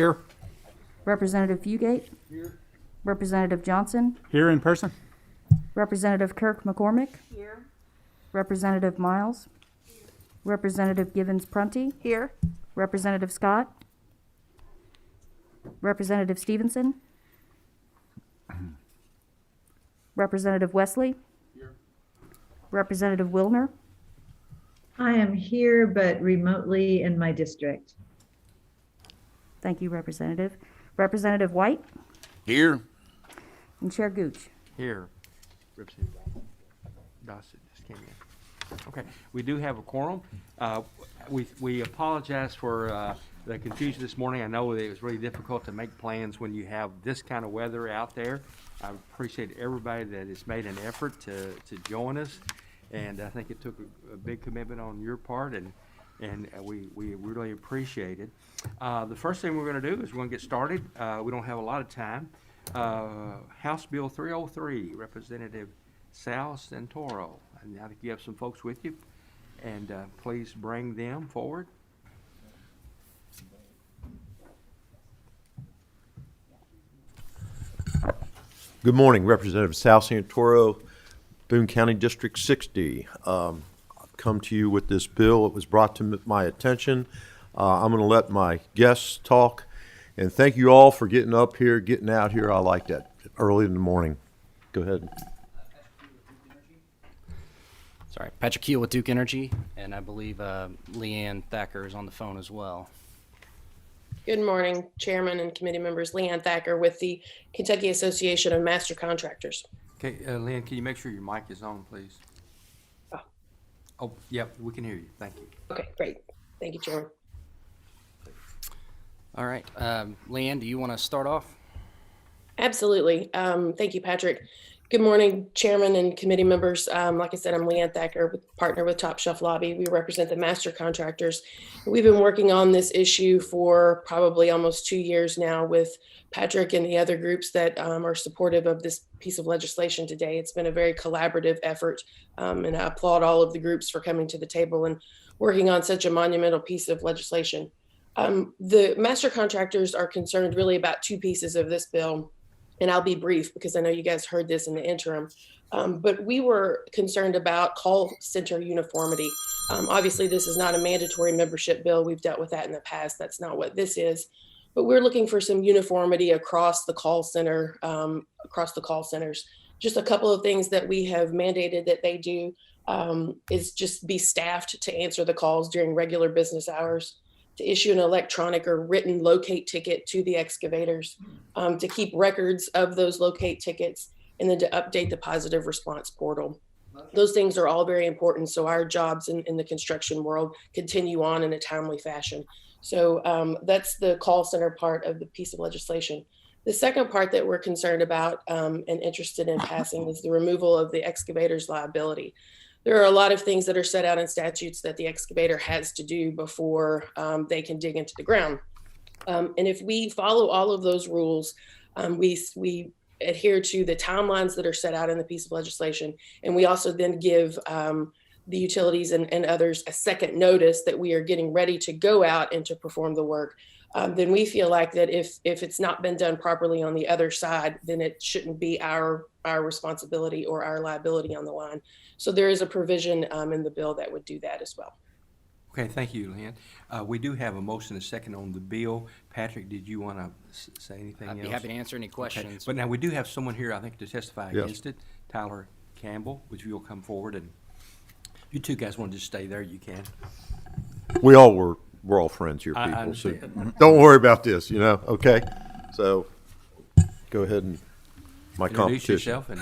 Here. Representative Fugate. Here. Representative Johnson. Here in person. Representative Kirk McCormick. Here. Representative Miles. Representative Givens Prunty. Here. Representative Scott. Representative Stevenson. Representative Wesley. Here. Representative Wilner. I am here, but remotely in my district. Thank you, Representative. Representative White Here. and Chair Gooch. Here. Representative Dossett just came in. Okay, we do have a quorum. We apologize for the confusion this morning. I know that it was really difficult to make plans when you have this kind of weather out there. I appreciate everybody that has made an effort to join us, and I think it took a big commitment on your part, and we really appreciate it. The first thing we're going to do is we're going to get started. We don't have a lot of time. House Bill 303, Representative Sal Santoro. And I think you have some folks with you, and please bring them forward. Good morning, Representative Sal Santoro, Boone County District 60. I've come to you with this bill. It was brought to my attention. I'm going to let my guests talk, and thank you all for getting up here, getting out here. I like that early in the morning. Go ahead. Sorry, Patrick Keel with Duke Energy, and I believe Leanne Thacker is on the phone as well. Good morning, Chairman and committee members. Leanne Thacker with the Kentucky Association of Master Contractors. Okay, Lynn, can you make sure your mic is on, please? Oh, yep, we can hear you. Thank you. Okay, great. Thank you, Chairman. All right, Leanne, do you want to start off? Absolutely. Thank you, Patrick. Good morning, Chairman and committee members. Like I said, I'm Leanne Thacker, partner with Top Shelf Lobby. We represent the master contractors. We've been working on this issue for probably almost 2 years now with Patrick and the other groups that are supportive of this piece of legislation today. It's been a very collaborative effort, and I applaud all of the groups for coming to the table and working on such a monumental piece of legislation. The master contractors are concerned really about two pieces of this bill. And I'll be brief because I know you guys heard this in the interim, but we were concerned about call center uniformity. Obviously, this is not a mandatory membership bill. We've dealt with that in the past. That's not what this is. But we're looking for some uniformity across the call center, across the call centers. Just a couple of things that we have mandated that they do is just be staffed to answer the calls during regular business hours, to issue an electronic or written locate ticket to the excavators, to keep records of those locate tickets, and then to update the positive response portal. Those things are all very important, so our jobs in the construction world continue on in a timely fashion. So that's the call center part of the piece of legislation. The second part that we're concerned about and interested in passing is the removal of the excavator's liability. There are a lot of things that are set out in statutes that the excavator has to do before they can dig into the ground. And if we follow all of those rules, we adhere to the timelines that are set out in the piece of legislation. And we also then give the utilities and others a second notice that we are getting ready to go out and to perform the work. Then we feel like that if it's not been done properly on the other side, then it shouldn't be our responsibility or our liability on the line. So there is a provision in the bill that would do that as well. Okay, thank you, Lynn. We do have a motion and a second on the bill. Patrick, did you want to say anything else? I'd be happy to answer any questions. Okay. But now we do have someone here, I think, to testify Yes. against it, Tyler Campbell, which you'll come forward, and you two guys want to just stay there, you can. We're all friends here, I people, so understand. don't worry about this, okay? So go ahead and my Introduce competition. yourself and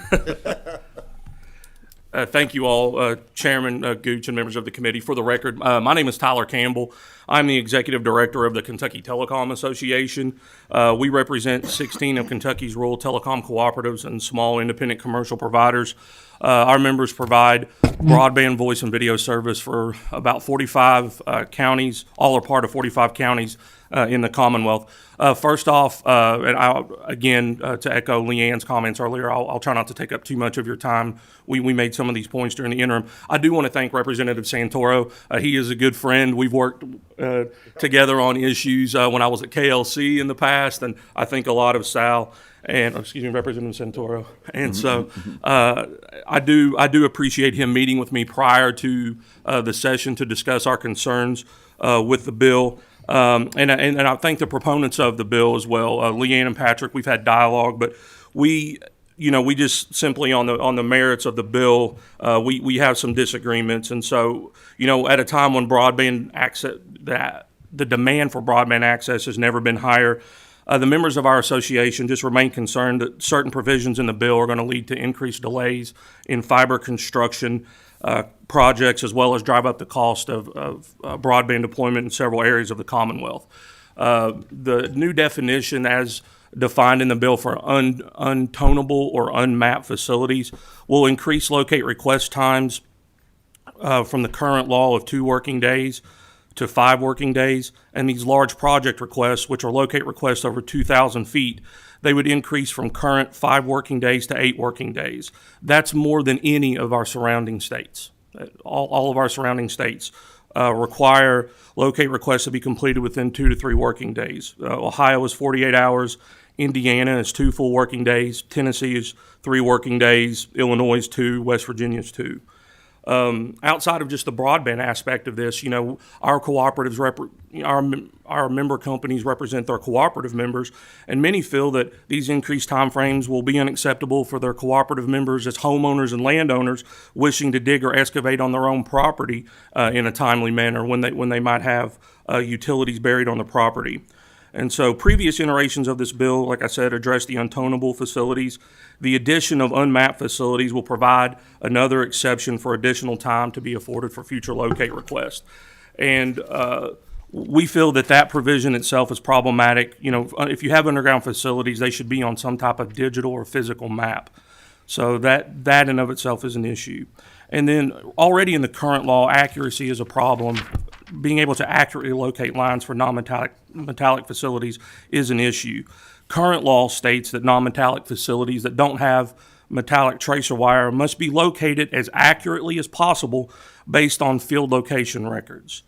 Thank you all, Chairman Gooch and members of the committee. For the record, my name is Tyler Campbell. I'm the Executive Director of the Kentucky Telecom Association. We represent 16 of Kentucky's rural telecom cooperatives and small independent commercial providers. Our members provide broadband voice and video service for about 45 counties. All are part of 45 counties in the Commonwealth. First off, and again, to echo Leanne's comments earlier, I'll try not to take up too much of your time. We made some of these points during the interim. I do want to thank Representative Santoro. He is a good friend. We've worked together on issues when I was at KLC in the past, and I think a lot of Sal and Representative Santoro. And so I do appreciate him meeting with me prior to the session to discuss our concerns with the bill. And I thank the proponents of the bill as well, Leanne and Patrick. We've had dialogue, but we just simply on the merits of the bill, we have some disagreements. And so, at a time when broadband access, the demand for broadband access has never been higher, the members of our association just remain concerned that certain provisions in the bill are going to lead to increased delays in fiber construction projects, as well as drive up the cost of broadband deployment in several areas of the Commonwealth. The new definition as defined in the bill for untonable or unmapped facilities will increase locate request times from the current law of 2 working days to 5 working days, and these large project requests, which are locate requests over 2,000 feet, they would increase from current 5 working days to 8 working days. That's more than any of our surrounding states. All of our surrounding states require locate requests to be completed within 2 to 3 working days. Ohio is 48 hours. Indiana is 2 full working days. Tennessee is 3 working days. Illinois is 2. West Virginia is 2. Outside of just the broadband aspect of this, our cooperatives, our member companies represent their cooperative members, and many feel that these increased timeframes will be unacceptable for their cooperative members as homeowners and landowners wishing to dig or excavate on their own property in a timely manner when they might have utilities buried on the property. And so previous iterations of this bill, like I said, address the untonable facilities. The addition of unmapped facilities will provide another exception for additional time to be afforded for future locate requests. And we feel that provision itself is problematic. If you have underground facilities, they should be on some type of digital or physical map. So that in of itself is an issue. And then already in the current law, accuracy is a problem. Being able to accurately locate lines for non-metallic facilities is an issue. Current law states that non-metallic facilities that don't have metallic tracer wire must be located as accurately as possible based on field location records.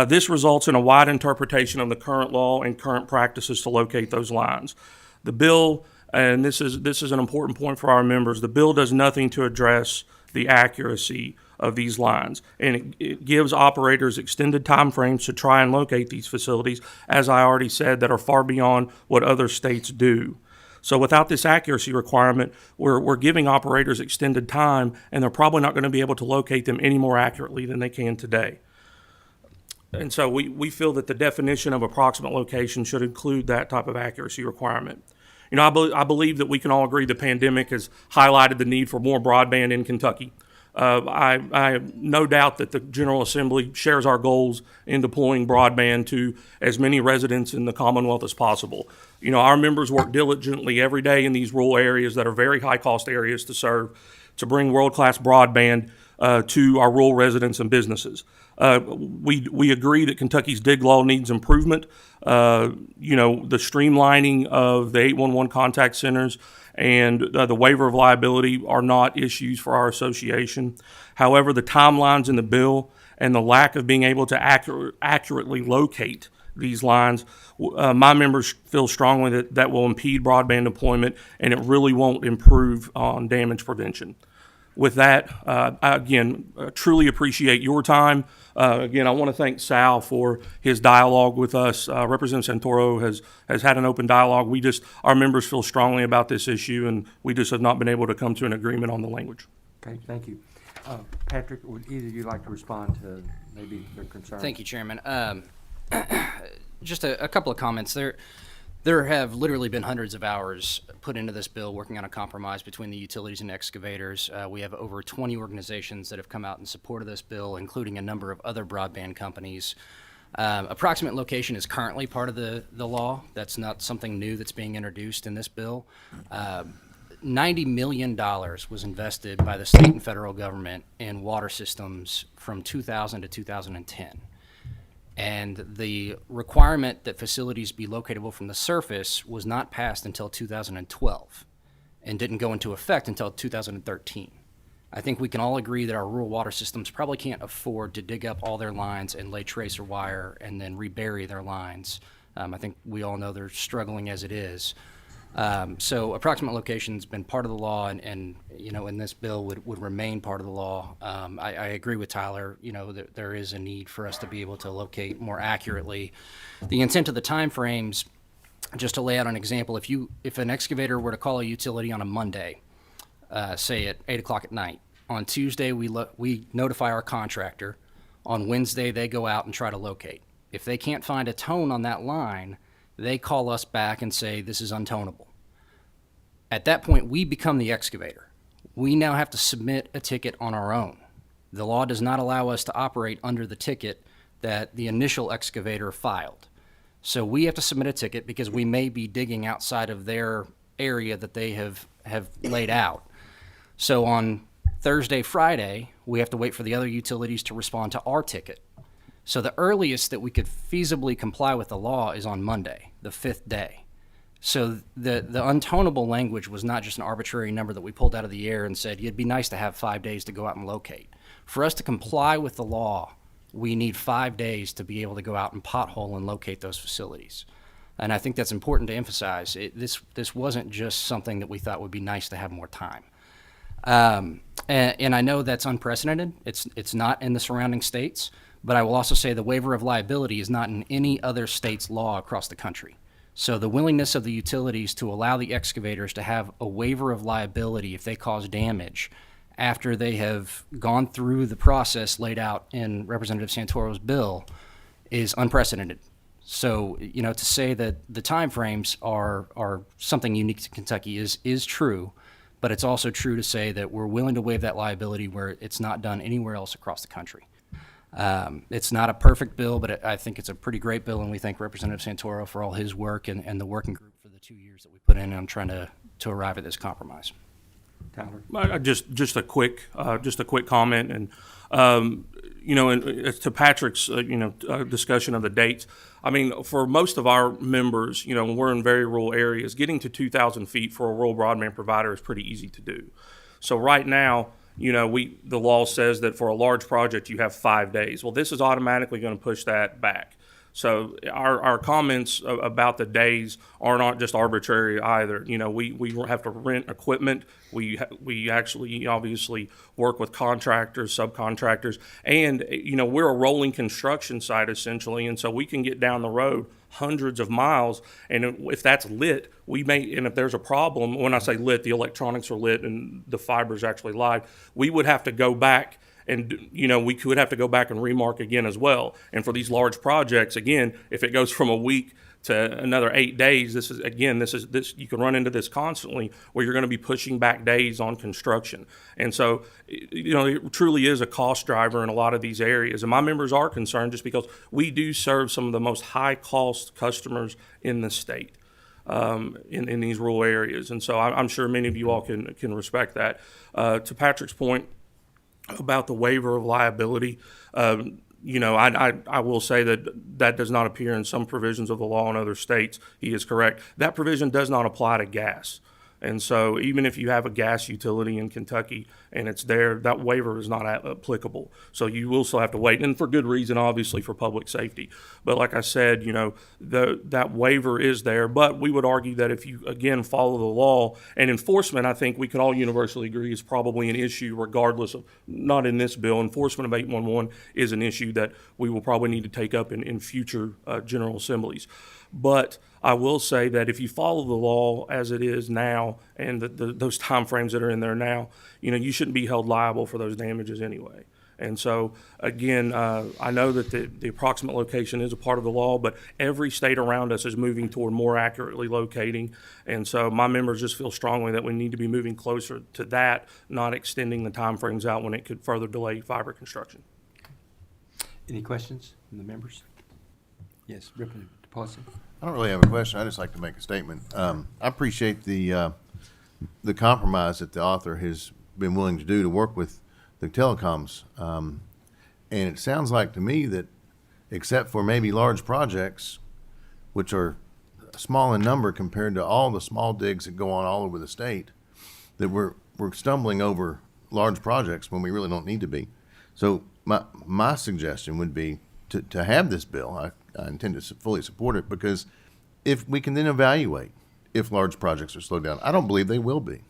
This results in a wide interpretation of the current law and current practices to locate those lines. The bill, and this is an important point for our members, the bill does nothing to address the accuracy of these lines, and it gives operators extended time frames to try and locate these facilities, as I already said, that are far beyond what other states do. So without this accuracy requirement, we're giving operators extended time, and they're probably not going to be able to locate them any more accurately than they can today. And so we feel that the definition of approximate location should include that type of accuracy requirement. I believe that we can all agree the pandemic has highlighted the need for more broadband in Kentucky. I have no doubt that the General Assembly shares our goals in deploying broadband to as many residents in the Commonwealth as possible. Our members work diligently every day in these rural areas that are very high-cost areas to serve, to bring world-class broadband to our rural residents and businesses. We agree that Kentucky's DIG law needs improvement. The streamlining of the 811 contact centers and the waiver of liability are not issues for our association. However, the timelines in the bill and the lack of being able to accurately locate these lines, my members feel strongly that will impede broadband deployment, and it really won't improve on damage prevention. With that, I truly appreciate your time. I want to thank Sal for his dialogue with us. Representative Santoro has had an open dialogue. Our members feel strongly about this issue, and we just have not been able to come to an agreement on the language. Okay, thank you. Patrick, would either of you like to respond to maybe their concerns? Thank you, Chairman. Just a couple of comments. There have literally been hundreds of hours put into this bill working on a compromise between the utilities and excavators. We have over 20 organizations that have come out in support of this bill, including a number of other broadband companies. Approximate location is currently part of the law. That's not something new that's being introduced in this bill. $90 million was invested by the state and federal government in water systems from 2000 to 2010. And the requirement that facilities be locatable from the surface was not passed until 2012 and didn't go into effect until 2013. I think we can all agree that our rural water systems probably can't afford to dig up all their lines and lay tracer wire and then rebury their lines. I think we all know they're struggling as it is. So approximate location's been part of the law, and in this bill would remain part of the law. I agree with Tyler, that there is a need for us to be able to locate more accurately. The intent of the timeframes, just to lay out an example, if an excavator were to call a utility on a Monday, say at 8 o'clock at night, on Tuesday we notify our contractor. On Wednesday they go out and try to locate. If they can't find a tone on that line, they call us back and say this is untonable. At that point, we become the excavator. We now have to submit a ticket on our own. The law does not allow us to operate under the ticket that the initial excavator filed. So we have to submit a ticket because we may be digging outside of their area that they have laid out. So on Thursday, Friday, we have to wait for the other utilities to respond to our ticket. So the earliest that we could feasibly comply with the law is on Monday, the 5th day. So the untonable language was not just an arbitrary number that we pulled out of the air and said, it'd be nice to have 5 days to go out and locate. For us to comply with the law, we need 5 days to be able to go out and pothole and locate those facilities. And I think that's important to emphasize. This wasn't just something that we thought would be nice to have more time. And I know that's unprecedented. It's not in the surrounding states. But I will also say the waiver of liability is not in any other state's law across the country. So the willingness of the utilities to allow the excavators to have a waiver of liability if they cause damage after they have gone through the process laid out in Representative Santoro's bill is unprecedented. So, to say that the timeframes are something unique to Kentucky is true, but it's also true to say that we're willing to waive that liability where it's not done anywhere else across the country. It's not a perfect bill, but I think it's a pretty great bill, and we thank Representative Santoro for all his work and the working group for the 2 years that we put in on trying to arrive at this compromise. Tyler? Just a quick comment, and to Patrick's discussion of the dates. I mean, for most of our members, we're in very rural areas. Getting to 2,000 feet for a rural broadband provider is pretty easy to do. So right now, the law says that for a large project you have 5 days. Well, this is automatically going to push that back. So our comments about the days are not just arbitrary either. We have to rent equipment. We actually obviously work with contractors, subcontractors, and we're a rolling construction site essentially, and so we can get down the road hundreds of miles, and if that's lit, and if there's a problem, when I say lit, the electronics are lit and the fiber's actually live, we would have to go back. And, we could have to go back and remark again as well. And for these large projects, again, if it goes from a week to another 8 days, this you can run into this constantly where you're going to be pushing back days on construction. And so, it truly is a cost driver in a lot of these areas. And my members are concerned just because we do serve some of the most high cost customers in the state. In these rural areas. And so I'm sure many of you all can respect that. To Patrick's point, about the waiver of liability, I will say that does not appear in some provisions of the law in other states. He is correct. That provision does not apply to gas. And so even if you have a gas utility in Kentucky and it's there, that waiver is not applicable. So you will still have to wait, and for good reason, obviously, for public safety. But like I said, that waiver is there. But we would argue that if you, again, follow the law and enforcement, I think we can all universally agree is probably an issue regardless of, not in this bill. Enforcement of 811 is an issue that we will probably need to take up in future General Assemblies. But I will say that if you follow the law as it is now and those time frames that are in there now, you shouldn't be held liable for those damages anyway. And so, again, I know that the approximate location is a part of the law, but every state around us is moving toward more accurately locating. And so my members just feel strongly that we need to be moving closer to that, not extending the time frames out when it could further delay fiber construction. Any questions from the members? Yes, Representative Paulson. I don't really have a question. I just like to make a statement. I appreciate the compromise that the author has been willing to do to work with the telecoms. And it sounds like to me that except for maybe large projects, which are small in number compared to all the small digs that go on all over the state, that we're stumbling over large projects when we really don't need to be. So my suggestion would be to have this bill. I intend to fully support it, because if we can then evaluate if large projects are slowed down. I don't believe they will be.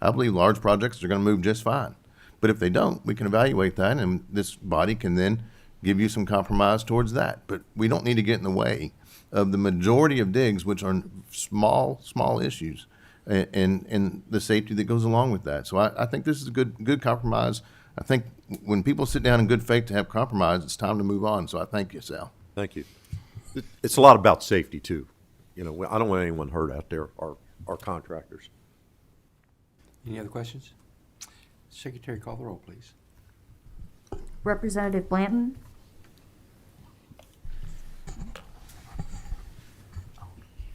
I believe large projects are going to move just fine. But if they don't, we can evaluate that, and this body can then give you some compromise towards that. But we don't need to get in the way of the majority of digs, which are small issues, and the safety that goes along with that. So I think this is a good compromise. I think when people sit down in good faith to have compromise, it's time to move on. So I thank you, Sal. Thank you. It's a lot about safety too. You know, I don't want anyone hurt out there, our contractors. Any other questions? Secretary, call the roll, please. Representative Blanton?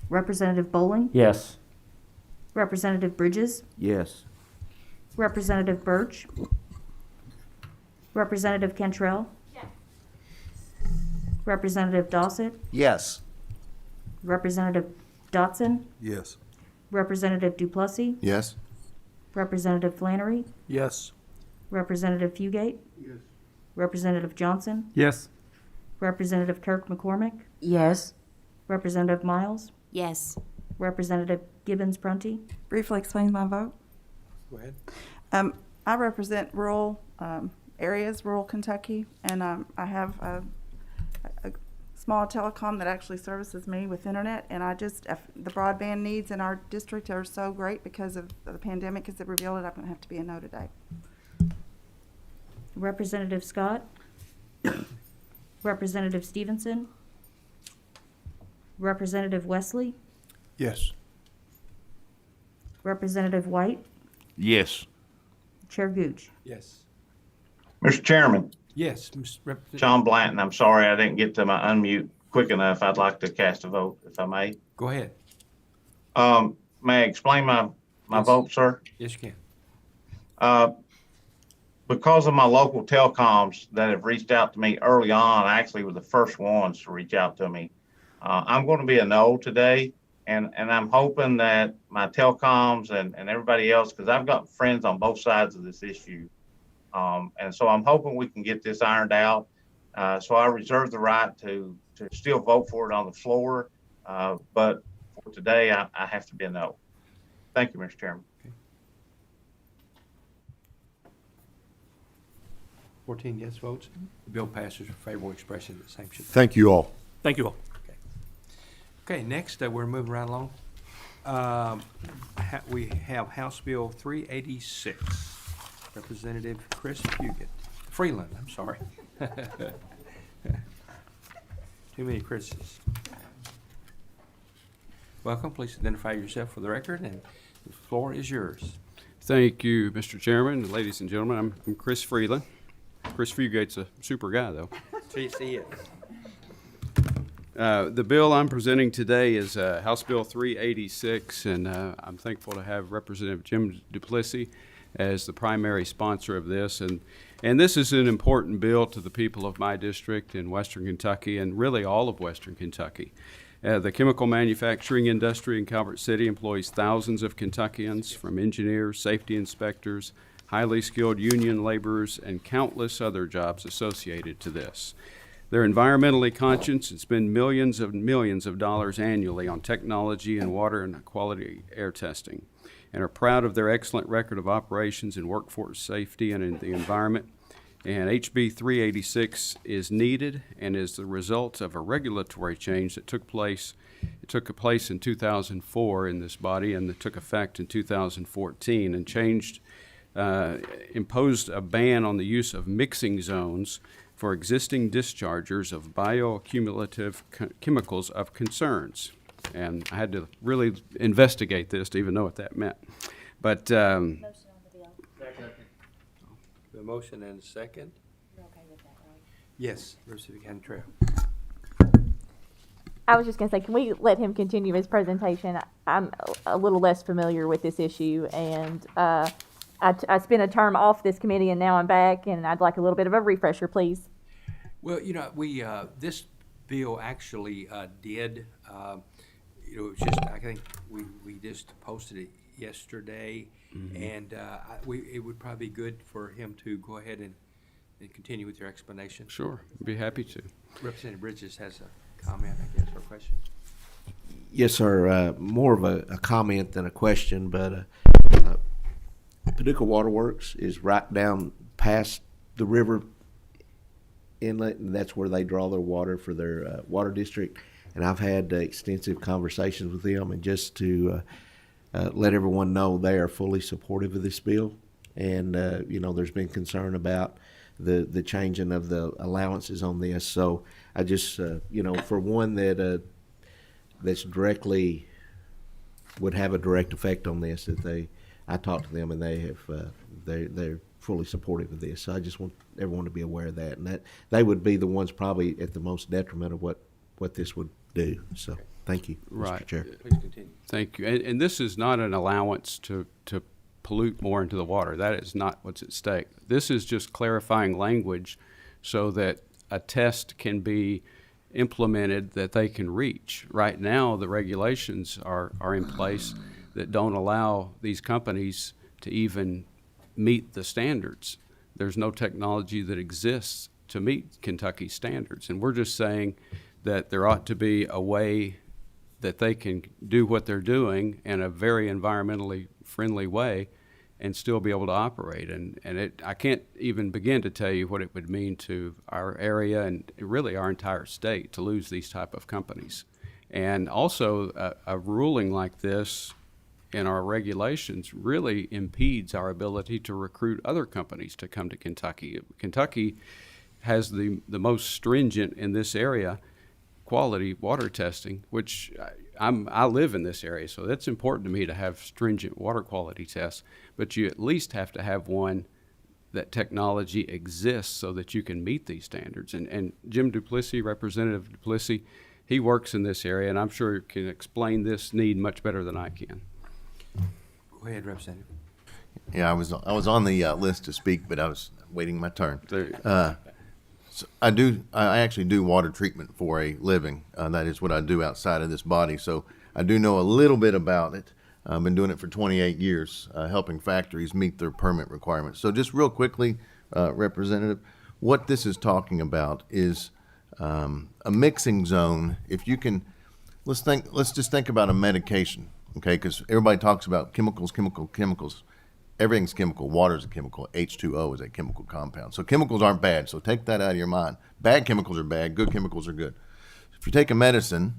Representative Bowling? Yes. Representative Bridges? Yes. Representative Birch? Representative Cantrell? Representative Dossett? Yes. Representative Dotson? Yes. Representative Duplessis? Yes? Representative Flannery? Yes. Representative Fugate? Yes. Representative Johnson? Yes. Representative Kirk McCormick? Yes. Representative Miles? Yes. Representative Gibbons Prunty? Briefly explain my vote. Go ahead. I represent rural areas, rural Kentucky, and I have a small telecom that actually services me with internet, and the broadband needs in our district are so great because of the pandemic. As it revealed it, I'm going to have to be a no today. Representative Scott? Representative Stevenson? Representative Wesley? Yes. Representative White? Yes. Chair Gooch? Yes. Mr. Chairman, Yes, Mr. Representative. John Blanton, I'm sorry I didn't get to my unmute quick enough. I'd like to cast a vote, if I may. Go ahead. May I explain my Yes. vote, sir? Yes, you can. Because of my local telecoms that have reached out to me early on, I actually were the first ones to reach out to me. I'm going to be a no today, and I'm hoping that my telecoms and everybody else, because I've got friends on both sides of this issue, and so I'm hoping we can get this ironed out. So I reserve the right to still vote for it on the floor, but for today, I have to be a no. Thank you, Mr. Chairman. 14 yes votes. The bill passes with favorable expression of the same. Thank you all. Thank you all. Okay, next, we're moving right along. We have House Bill 386. Representative Chris Freeland, I'm sorry. Too many Chris's. Welcome, please identify yourself for the record, and the floor is yours. Thank you, Mr. Chairman, ladies and gentlemen. I'm Chris Freeland. Chris Fugate's a super guy, though. So you see it. The bill I'm presenting today is House Bill 386, and I'm thankful to have Representative Jim Duplessis as the primary sponsor of this. And this is an important bill to the people of my district in Western Kentucky, and really all of Western Kentucky. The chemical manufacturing industry in Calvert City employs thousands of Kentuckians, from engineers, safety inspectors, highly skilled union laborers, and countless other jobs associated to this. They're environmentally conscious and spend millions of dollars annually on technology and water and quality air testing, and are proud of their excellent record of operations in workforce safety and in the environment. And HB 386 is needed and is the result of a regulatory change that took place in 2004 in this body, and that took effect in 2014 and imposed a ban on the use of mixing zones for existing dischargers of bioaccumulative chemicals of concerns. And I had to really investigate this to even know what that meant. But The motion and second. You're okay with that, right? Yes, Representative Cantrell. I was just going to say, can we let him continue his presentation? I'm a little less familiar with this issue, and I spent a term off this committee, and now I'm back, and I'd like a little bit of a refresher, please. Well, you know, this bill actually did. It was just, I think we just posted it yesterday, and it would probably be good for him to go ahead and continue with your explanation. Sure, I'd be happy to. Representative Bridges has a comment, I guess, or question. Yes, sir. More of a comment than a question, but Paducah Waterworks is right down past the river inlet, and that's where they draw their water for their water district. And I've had extensive conversations with them, and just to let everyone know they are fully supportive of this bill. And there's been concern about the changing of the allowances on this. So I just for one that's directly would have a direct effect on this, I talked to them and they have they're fully supportive of this. So I just want everyone to be aware of that, and that they would be the ones probably at the most detriment of what this would do. So thank you, Right. Mr. Chair. Please continue. Thank you. And this is not an allowance to pollute more into the water. That is not what's at stake. This is just clarifying language so that a test can be implemented that they can reach. Right now, the regulations are in place that don't allow these companies to even meet the standards. There's no technology that exists to meet Kentucky standards. And we're just saying that there ought to be a way that they can do what they're doing in a very environmentally friendly way and still be able to operate. And I can't even begin to tell you what it would mean to our area and really our entire state to lose these type of companies. And also a ruling like this in our regulations really impedes our ability to recruit other companies to come to Kentucky. Kentucky has the most stringent in this area quality water testing, which I live in this area, so it's important to me to have stringent water quality tests, but you at least have to have one that technology exists so that you can meet these standards. And Jim Duplessis, Representative Duplessis, he works in this area, and I'm sure he can explain this need much better than I can. Go ahead, Representative. Yeah, I was on the list to speak, but I was waiting my turn. So I actually do water treatment for a living. That is what I do outside of this body. So I do know a little bit about it. I've been doing it for 28 years, helping factories meet their permit requirements. So just real quickly, Representative, what this is talking about is a mixing zone. If you can, let's just think about a medication, okay? Because everybody talks about chemicals. Everything's chemical. Water's a chemical. H2O is a chemical compound. So chemicals aren't bad. So take that out of your mind. Bad chemicals are bad. Good chemicals are good. If you take a medicine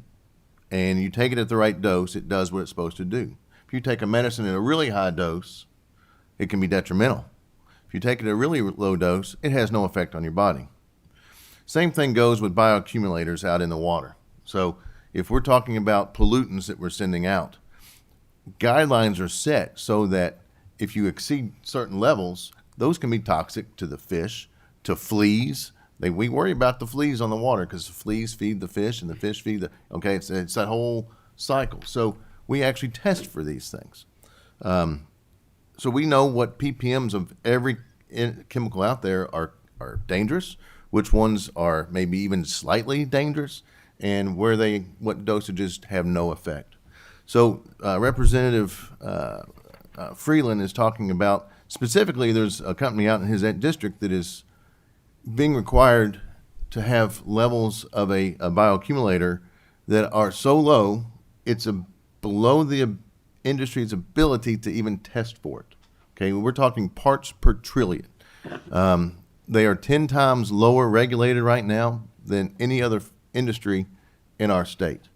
and you take it at the right dose, it does what it's supposed to do. If you take a medicine at a really high dose, it can be detrimental. If you take it at a really low dose, it has no effect on your body. Same thing goes with bioaccumulators out in the water. So if we're talking about pollutants that we're sending out, guidelines are set so that if you exceed certain levels, those can be toxic to the fish, to fleas. We worry about the fleas on the water because the fleas feed the fish and the fish feed it's that whole cycle. So we actually test for these things. So we know what ppms of every chemical out there are dangerous, which ones are maybe even slightly dangerous, and what dosages have no effect. So Representative Freeland is talking about, specifically there's a company out in his district that is being required to have levels of a bioaccumulator that are so low, it's below the industry's ability to even test for it. Okay, we're talking parts per trillion. They are 10 times lower regulated right now than any other industry in our state.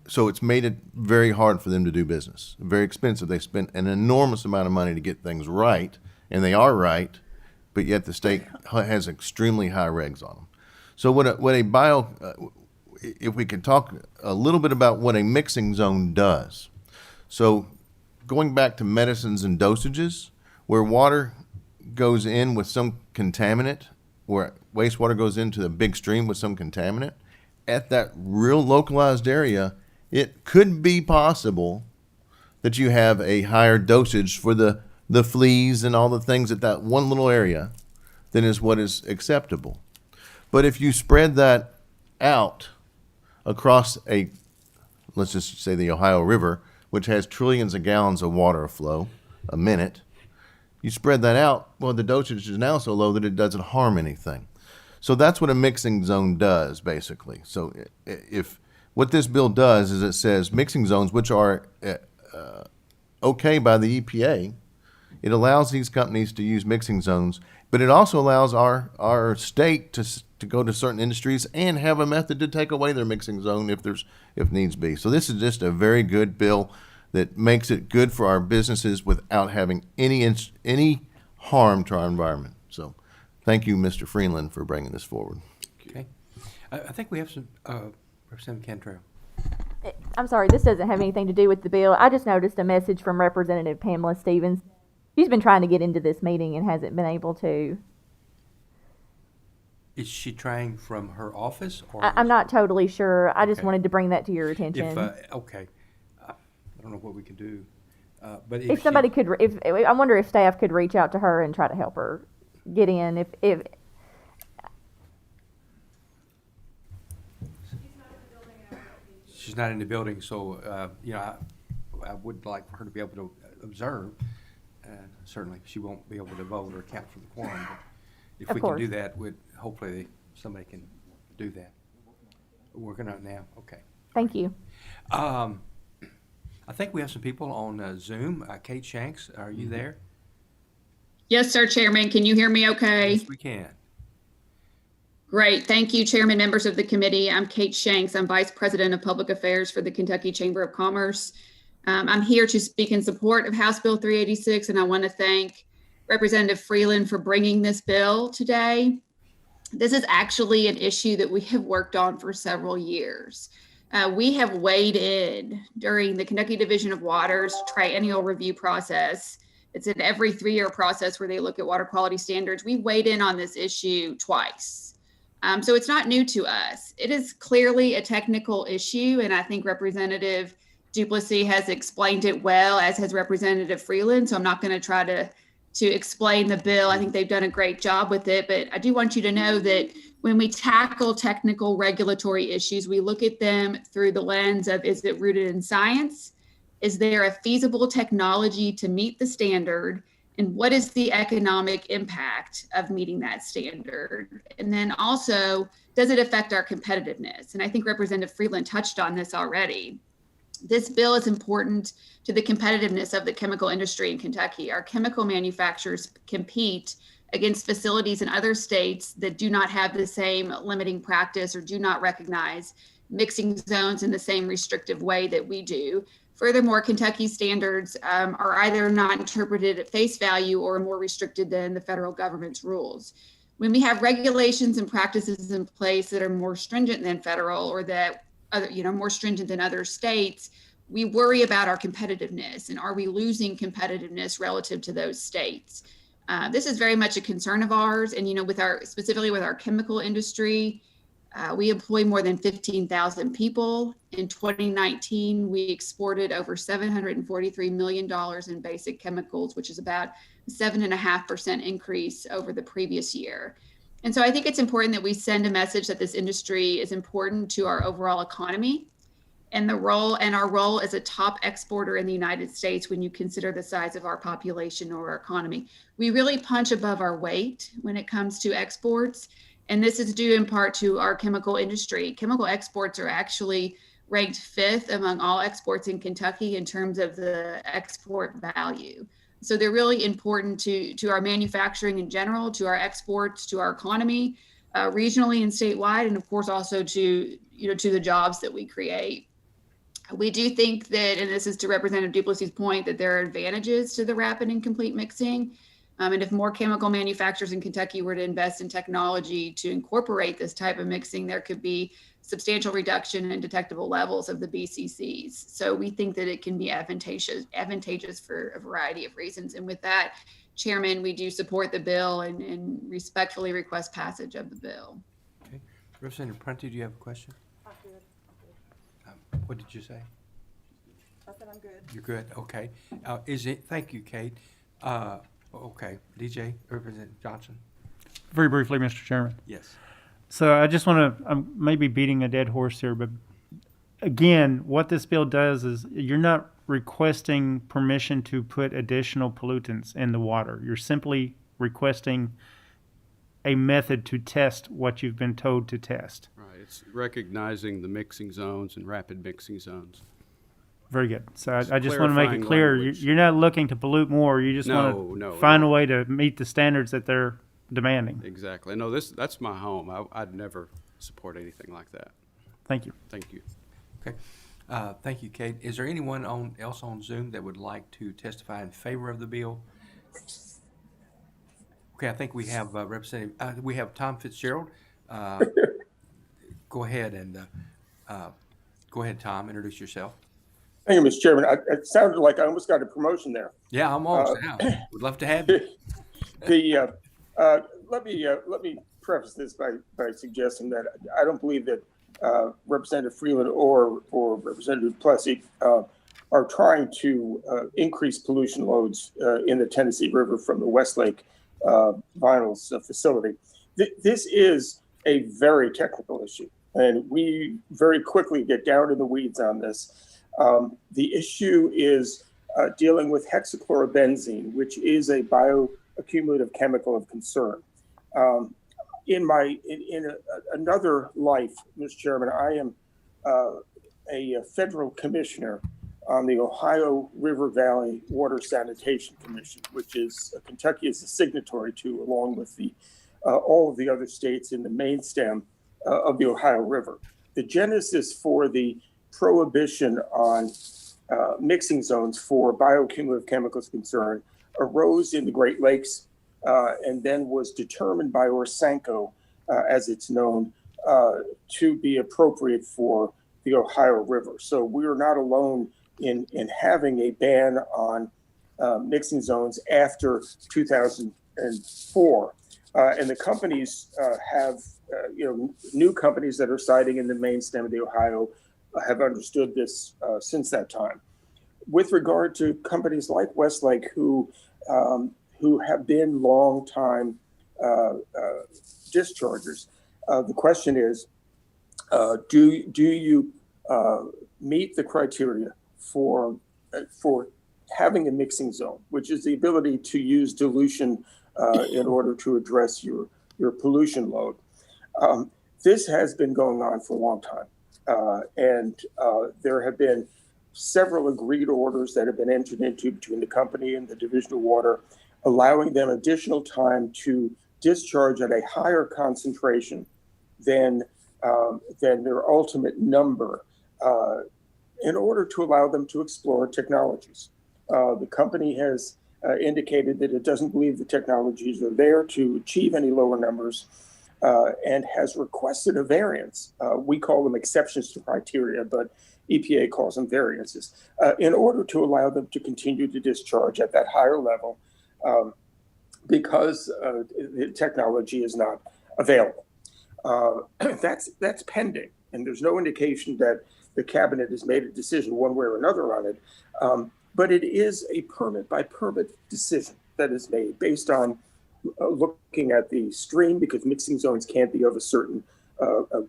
So it's made it very hard for them to do business, very expensive. They spent an enormous amount of money to get things right, and they are right, but yet the state has extremely high regs on them. So if we could talk a little bit about what a mixing zone does. So going back to medicines and dosages, where water goes in with some contaminant, where wastewater goes into the big stream with some contaminant, at that real localized area, it could be possible that you have a higher dosage for the fleas and all the things at that one little area than is what is acceptable. But if you spread that out across let's just say the Ohio River, which has trillions of gallons of water aflow a minute, you spread that out, well, the dosage is now so low that it doesn't harm anything. So that's what a mixing zone does, basically. So if what this bill does is it says mixing zones, which are okay by the EPA, it allows these companies to use mixing zones, but it also allows our state to go to certain industries and have a method to take away their mixing zone if needs be. So this is just a very good bill that makes it good for our businesses without having any harm to our environment. So thank you, Mr. Freeland, for bringing this forward. Okay. I think we have some, Representative Cantrell. I'm sorry, this doesn't have anything to do with the bill. I just noticed a message from Representative Pamela Stevens. She's been trying to get into this meeting and hasn't been able to. Is she trying from her office? Or I'm not totally sure. I just Okay. wanted to bring that to your attention. Okay. I don't know what we can do. But If somebody could, I wonder if staff could reach out to her and try to help her get in. If she's not in the building, so, I would like for her to be able to observe. Certainly, she won't be able to vote or count for the quorum. But if Of we course. can do that, hopefully somebody can do that. We're working on it now. Okay. Thank you. I think we have some people on Zoom. Kate Shanks, are you there? Yes, sir, Chairman. Can you hear me okay? Yes, we can. Great. Thank you, Chairman, members of the committee. I'm Kate Shanks. I'm Vice President of Public Affairs for the Kentucky Chamber of Commerce. I'm here to speak in support of House Bill 386, and I want to thank Representative Freeland for bringing this bill today. This is actually an issue that we have worked on for several years. We have weighed in during the Kentucky Division of Water's triennial review process. It's an every 3-year process where they look at water quality standards. We weighed in on this issue twice. So it's not new to us. It is clearly a technical issue, and I think Representative Duplessis has explained it well, as has Representative Freeland. So I'm not going to try to explain the bill. I think they've done a great job with it, but I do want you to know that when we tackle technical regulatory issues, we look at them through the lens of, is it rooted in science? Is there a feasible technology to meet the standard? And what is the economic impact of meeting that standard? And then also, does it affect our competitiveness? And I think Representative Freeland touched on this already. This bill is important to the competitiveness of the chemical industry in Kentucky. Our chemical manufacturers compete against facilities in other states that do not have the same limiting practice or do not recognize mixing zones in the same restrictive way that we do. Furthermore, Kentucky standards are either not interpreted at face value or more restricted than the federal government's rules. When we have regulations and practices in place that are more stringent than federal or that more stringent than other states, we worry about our competitiveness and are we losing competitiveness relative to those states? This is very much a concern of ours, and specifically with our chemical industry, we employ more than 15,000 people. In 2019, we exported over $743 million in basic chemicals, which is about a 7.5% increase over the previous year. And so I think it's important that we send a message that this industry is important to our overall economy and our role as a top exporter in the United States when you consider the size of our population or our economy. We really punch above our weight when it comes to exports. And this is due in part to our chemical industry. Chemical exports are actually ranked 5th among all exports in Kentucky in terms of the export value. So they're really important to our manufacturing in general, to our exports, to our economy, regionally and statewide, and of course also to the jobs that we create. We do think that, and this is to Representative Duplessis' point, that there are advantages to the rapid and complete mixing. And if more chemical manufacturers in Kentucky were to invest in technology to incorporate this type of mixing, there could be substantial reduction in detectable levels of the BCCs. So we think that it can be advantageous for a variety of reasons. And with that, Chairman, we do support the bill and respectfully request passage of the bill. Okay. Representative Prunty, do you have a question? I'm good. What did you say? I said I'm good. You're good. Okay. Thank you, Kate. Okay. DJ, Representative Johnson. Very briefly, Mr. Chairman. Yes. So I just want to, I'm maybe beating a dead horse here, but again, what this bill does is you're not requesting permission to put additional pollutants in the water. You're simply requesting a method to test what you've been told to test. Right, it's recognizing the mixing zones and rapid mixing zones. Very good. So It's I just want to make it clarifying clear, language. you're not looking to pollute more. You just No, want no, to find no. a way to meet the standards that they're demanding. Exactly. No, that's my home. I'd never support anything like that. Thank you. Thank you. Okay. Thank you, Kate. Is there anyone else on Zoom that would like to testify in favor of the bill? Okay, I think we have Representative, we have Tom Fitzgerald. Go ahead and, Tom, introduce yourself. Thank you, Mr. Chairman. It sounded like I almost got a promotion there. Yeah, almost. Yeah. Would love to have you. Let me preface this by suggesting that I don't believe that Representative Freeland or Representative Plessy are trying to increase pollution loads in the Tennessee River from the Westlake Vinyls facility. This is a very technical issue, and we very quickly get down in the weeds on this. The issue is dealing with hexachlorobenzene, which is a bioaccumulative chemical of concern. In another life, Mr. Chairman, I am a federal commissioner on the Ohio River Valley Water Sanitation Commission, which is Kentucky is a signatory to, along with the all of the other states in the main stem of the Ohio River. The genesis for the prohibition on mixing zones for bioaccumulative chemicals concern arose in the Great Lakes and then was determined by Orsanko, as it's known, to be appropriate for the Ohio River. So we are not alone in having a ban on mixing zones after 2004. And the companies have, new companies that are siting in the main stem of the Ohio have understood this since that time. With regard to companies like Westlake, who have been long-time dischargers, the question is, do you meet the criteria for having a mixing zone, which is the ability to use dilution in order to address your pollution load? This has been going on for a long time. And there have been several agreed orders that have been entered into between the company and the Division of Water, allowing them additional time to discharge at a higher concentration than their ultimate number in order to allow them to explore technologies. The company has indicated that it doesn't believe the technologies are there to achieve any lower numbers and has requested a variance. We call them exceptions to criteria, but EPA calls them variances, in order to allow them to continue to discharge at that higher level because the technology is not available. That's pending, and there's no indication that the cabinet has made a decision one way or another on it. But it is a permit by permit decision that is made based on looking at the stream, because mixing zones can't be of a certain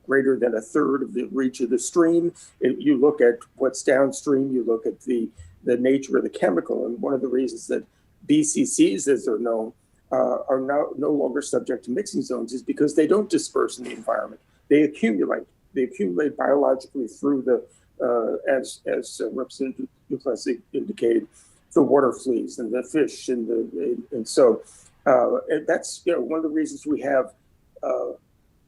greater than a third of the reach of the stream. You look at what's downstream, you look at the nature of the chemical. And one of the reasons that BCCs, as they're known, are now no longer subject to mixing zones is because they don't disperse in the environment. They accumulate. They accumulate biologically through the, as Representative Duplessis indicated, the water fleas and the fish and so that's one of the reasons we have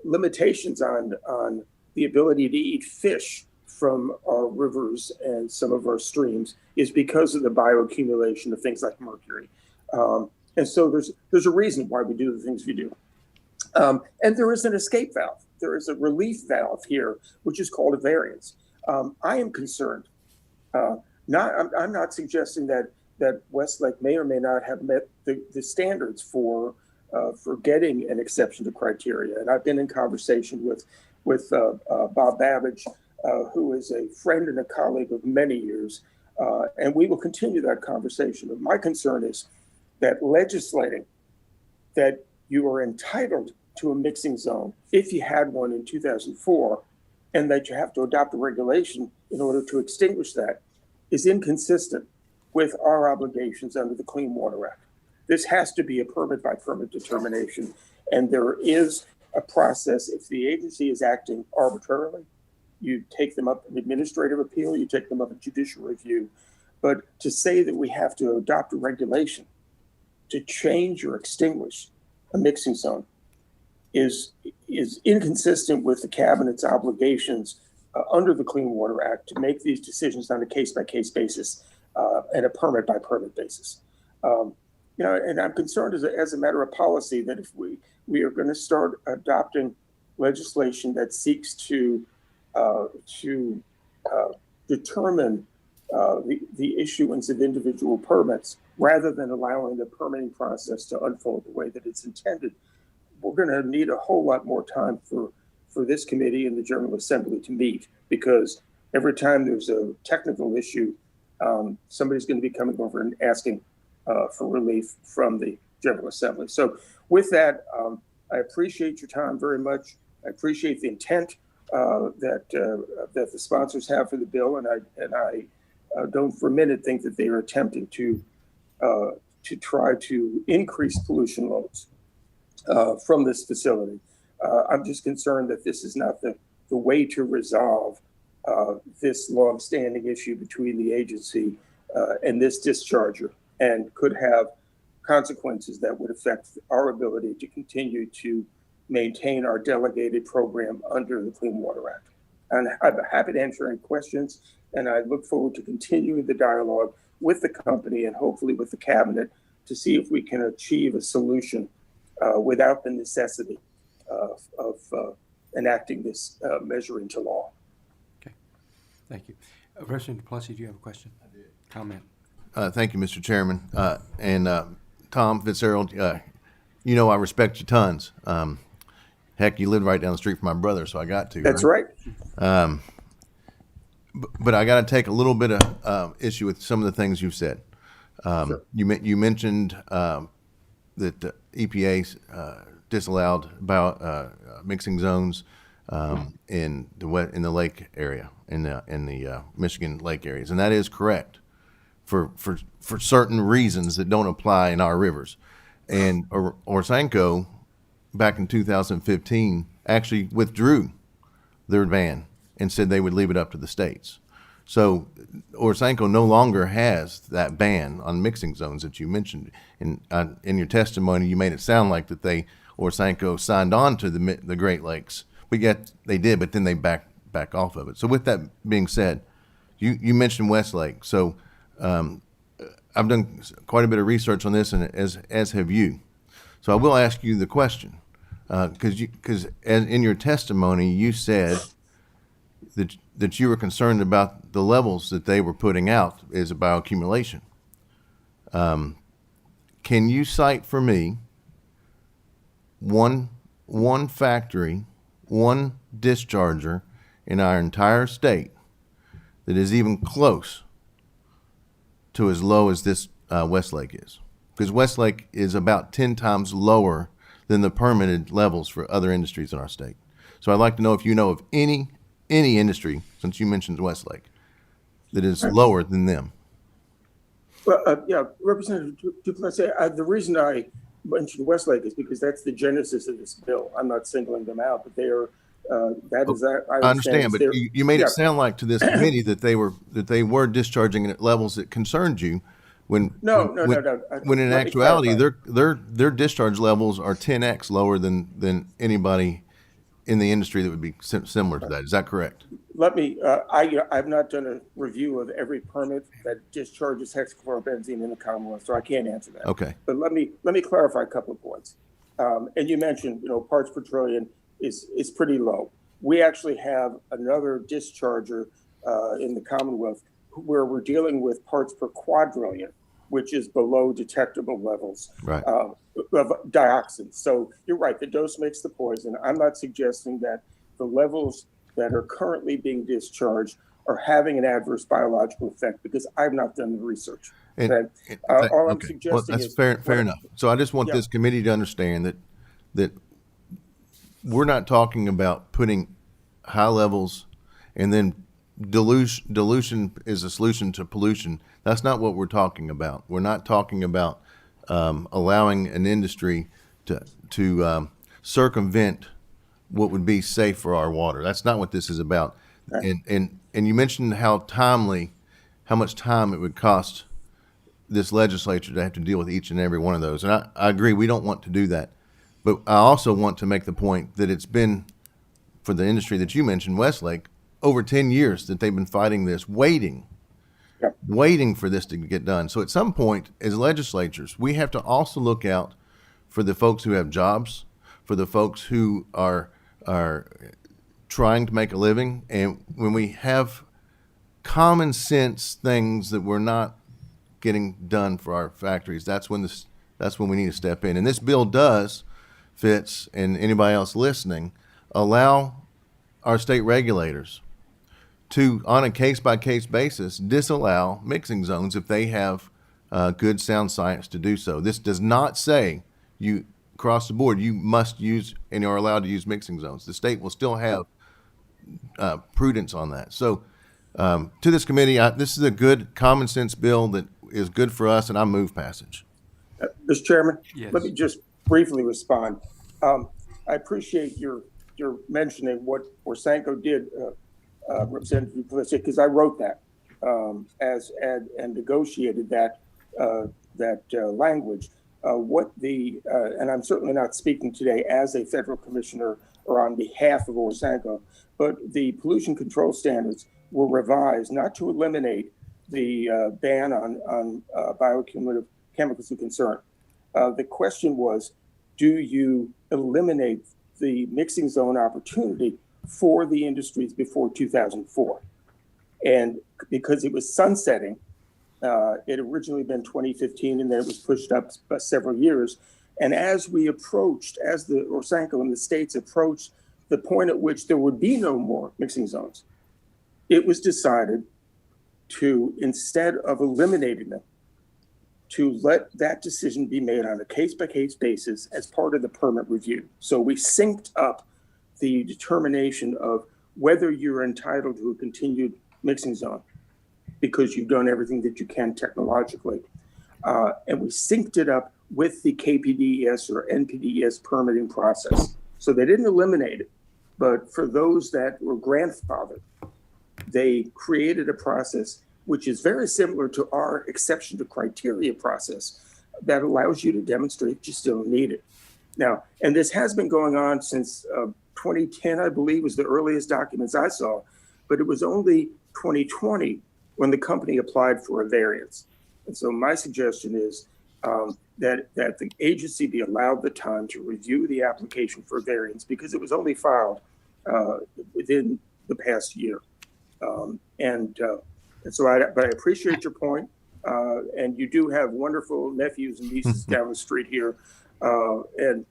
limitations on the ability to eat fish from our rivers and some of our streams is because of the bioaccumulation of things like mercury. And so there's a reason why we do the things we do. And there is an escape valve. There is a relief valve here, which is called a variance. I am concerned. I'm not suggesting that Westlake may or may not have met the standards for getting an exception to criteria. And I've been in conversation with Bob Babbage, who is a friend and a colleague of many years, and we will continue that conversation. But my concern is that legislating that you are entitled to a mixing zone, if you had one in 2004, and that you have to adopt a regulation in order to extinguish that, is inconsistent with our obligations under the Clean Water Act. This has to be a permit by permit determination. And there is a process. If the agency is acting arbitrarily, you take them up an administrative appeal, you take them up a judicial review. But to say that we have to adopt a regulation to change or extinguish a mixing zone is inconsistent with the cabinet's obligations under the Clean Water Act to make these decisions on a case-by-case basis and a permit-by-permit basis. And I'm concerned as a matter of policy that if we are going to start adopting legislation that seeks to determine the issuance of individual permits rather than allowing the permitting process to unfold the way that it's intended, we're going to need a whole lot more time for this committee and the General Assembly to meet, because every time there's a technical issue, somebody's going to be coming over and asking for relief from the General Assembly. So with that, I appreciate your time very much. I appreciate the intent that the sponsors have for the bill, and I don't for a minute think that they are attempting to try to increase pollution loads from this facility. I'm just concerned that this is not the way to resolve this long-standing issue between the agency and this discharger, and could have consequences that would affect our ability to continue to maintain our delegated program under the Clean Water Act. And I'm happy to answer any questions, and I look forward to continuing the dialogue with the company and hopefully with the cabinet to see if we can achieve a solution without the necessity of enacting this measure into law. Okay, thank you. Representative Duplessis, do you have a question? I did. Comment. Thank you, Mr. Chairman. And Tom Fitzgerald, you know I respect you tons. Heck, you live right down the street from my brother, so I got to. That's right. But I got to take a little bit of issue with some of the things you've said. Sure. You mentioned that the EPA disallowed mixing zones in the lake area, in the Michigan lake areas, and that is correct for certain reasons that don't apply in our rivers. And Orsanco, back in 2015, actually withdrew their ban and said they would leave it up to the states. So Orsanco no longer has that ban on mixing zones that you mentioned. In your testimony, you made it sound like that Orsanco signed on to the Great Lakes, but yet they did, but then they back off of it. So with that being said, you mentioned Westlake. So I've done quite a bit of research on this, and as have you. So I will ask you the question, because in your testimony you said that you were concerned about the levels that they were putting out as a bioaccumulation. Can you cite for me one factory, one discharger in our entire state that is even close to as low as this Westlake is? Because Westlake is about 10 times lower than the permitted levels for other industries in our state. So I'd like to know if you know of any industry, since you mentioned Westlake, that is lower than them. Well, yeah, Representative Duplessis, the reason I mentioned Westlake is because that's the genesis of this bill. I'm not singling them out, but they are. I understand, but you made it sound like to this committee that they were discharging at levels that concerned you. When in actuality their discharge levels are 10x lower than anybody in the industry that would be similar to that. Is that correct? Let me. I've not done a review of every permit that discharges hexachlorobenzene in the Commonwealth, so I can't answer that. Okay. But let me clarify a couple of points. And you mentioned, parts per trillion is pretty low. We actually have another discharger in the Commonwealth where we're dealing with parts per quadrillion, which is below detectable levels of dioxin. So you're right, the dose makes the poison. I'm not suggesting that the levels that are currently being discharged are having an adverse biological effect, because I've not done the research. All I'm suggesting that's fair enough. So I just want this committee to understand that we're not talking about putting high levels and then dilution is a solution to pollution. That's not what we're talking about. We're not talking about allowing an industry to circumvent what would be safe for our water. That's not what this is about. And you mentioned how much time it would cost this legislature to have to deal with each and every one of those. And I agree, we don't want to do that. But I also want to make the point that it's been, for the industry that you mentioned, Westlake, over 10 years that they've been fighting this, waiting for this to get done. So at some point, as legislatures, we have to also look out for the folks who have jobs, for the folks who are trying to make a living. And when we have common sense things that we're not getting done for our factories, that's when we need to step in. And this bill does, Fitz, and anybody else listening, allow our state regulators to, on a case-by-case basis, disallow mixing zones if they have good, sound science to do so. This does not say you, across the board, you must use and are allowed to use mixing zones. The state will still have prudence on that. So to this committee, this is a good common sense bill that is good for us, and I move passage. Mr. Chairman, Yes. let me just briefly respond. I appreciate your mentioning what Orsanco did, Representative Duplessis, because I wrote that and negotiated that language. And I'm certainly not speaking today as a federal commissioner or on behalf of Orsanco, but the pollution control standards were revised not to eliminate the ban on bioaccumulative chemicals of concern. The question was, do you eliminate the mixing zone opportunity for the industries before 2004? And because it was sunsetting, it originally been 2015, and then it was pushed up by several years. And as the Orsanco and the states approached the point at which there would be no more mixing zones, it was decided to, instead of eliminating them, to let that decision be made on a case-by-case basis as part of the permit review. So we synced up the determination of whether you're entitled to a continued mixing zone because you've done everything that you can technologically. And we synced it up with the KPDES or NPDES permitting process. So they didn't eliminate it, but for those that were grandfathered, they created a process which is very similar to our exception to criteria process that allows you to demonstrate you still need it. Now, and this has been going on since 2010, I believe, was the earliest documents I saw, but it was only 2020 when the company applied for a variance. And so my suggestion is that the agency be allowed the time to review the application for variance because it was only filed within the past year. And so I appreciate your point. And you do have wonderful nephews and nieces down the street here. And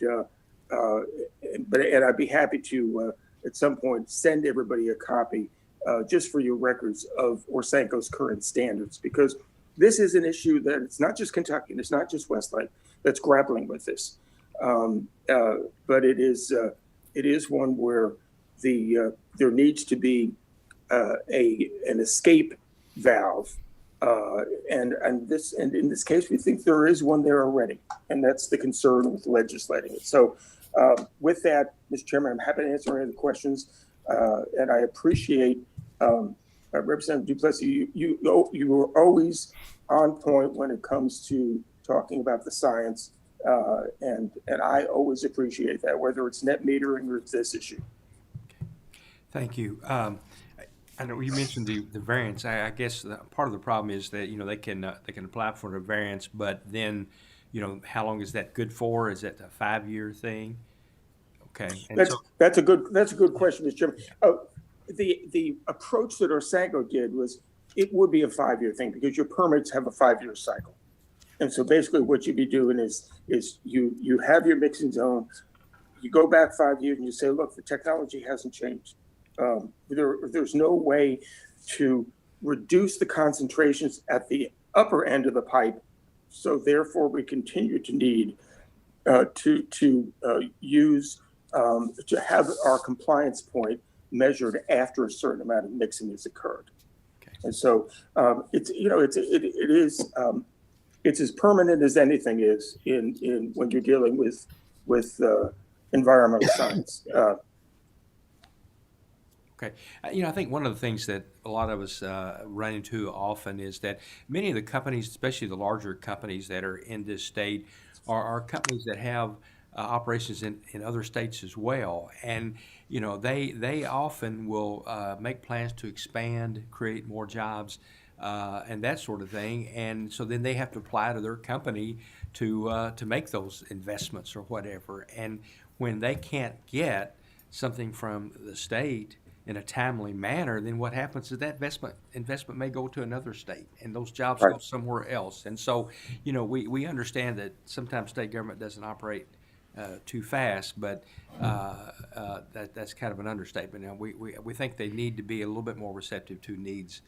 I'd be happy to, at some point, send everybody a copy just for your records of Orsanco's current standards, because this is an issue that it's not just Kentucky and it's not just Westlake that's grappling with this. But it is one where there needs to be an escape valve, and in this case, we think there is one there already, and that's the concern with legislating it. So, with that, Mr. Chairman, I'm happy to answer any of the questions, and I appreciate Representative Duplessis. You were always on point when it comes to talking about the science, and I always appreciate that, whether it's net metering or it's this issue. Thank you. I know you mentioned the variance. I guess part of the problem is that they can apply for the variance, but then how long is that good for? Is that a 5-year thing? Okay, that's a good question, Mr. Chairman. The approach that Orsanco did was it would be a 5-year thing because your permits have a 5-year cycle, and so basically what you'd be doing is you have your mixing zone, you go back 5 years and you say, look, the technology hasn't changed. There's no way to reduce the concentrations at the upper end of the pipe, so therefore we continue to need to use to have our compliance point measured after a certain amount of mixing has occurred. Okay. And so it's as permanent as anything is in when you're dealing with environmental science. Okay. I think one of the things that a lot of us run into often is that many of the companies, especially the larger companies that are in this state, are companies that have operations in other states as well. And, they often will make plans to expand, create more jobs, and that sort of thing. And so then they have to apply to their company to make those investments or whatever. And when they can't get something from the state in a timely manner, then what happens is that investment may go to another state, and those jobs go somewhere else. And so, we understand that sometimes state government doesn't operate too fast, but that's kind of an understatement. Now, we think they need to be a little bit more receptive to needs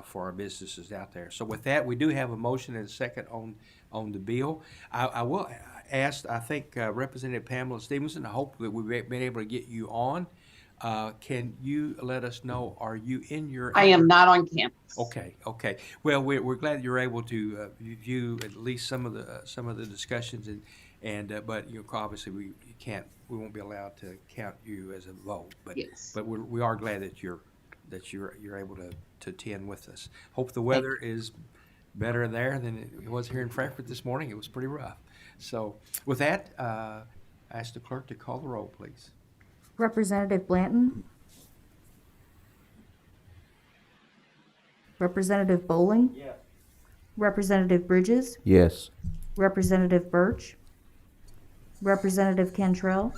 for our businesses out there. So with that, we do have a motion and a second on the bill. I will ask, I think, Representative Pamela Stevenson, I hope that we've been able to get you on. Can you let us know, are you in your... I am not on campus. Okay. Well, we're glad you're able to view at least some of the discussions, but obviously we won't be allowed to count you as a vote. But yes. But we are glad that you're able to attend with us. Hope the weather is better there than it was here in Frankfort this morning. It was pretty rough. So with that, I ask the clerk to call the roll, please. Representative Blanton. Representative Bowling. Yes. Representative Bridges. Yes. Representative Birch. Representative Cantrell.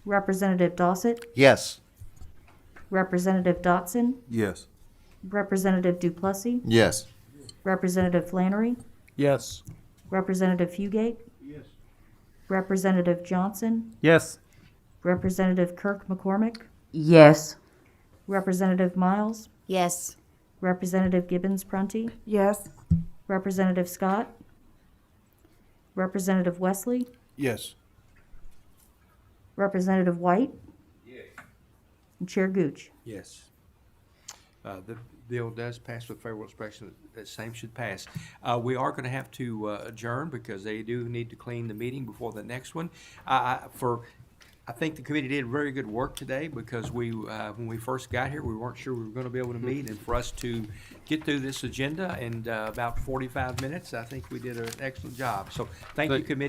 Representative Dossett. Yes. Representative Dotson. Yes. Representative Duplessis. Yes. Representative Flannery. Yes. Representative Fugate. Yes. Representative Johnson. Yes. Representative Kirk McCormick. Yes. Representative Miles. Yes. Representative Gibbons Prunty. Yes. Representative Scott. Representative Wesley. Yes. Representative White. Yes. And Chair Gooch. Yes. The bill does pass with favorable expression. The same should pass. We are going to have to adjourn because they do need to clean the meeting before the next one. I think the committee did very good work today because when we first got here, we weren't sure we were going to be able to meet, and for us to get through this agenda in about 45 minutes, I think we did an excellent job. So thank you, committee.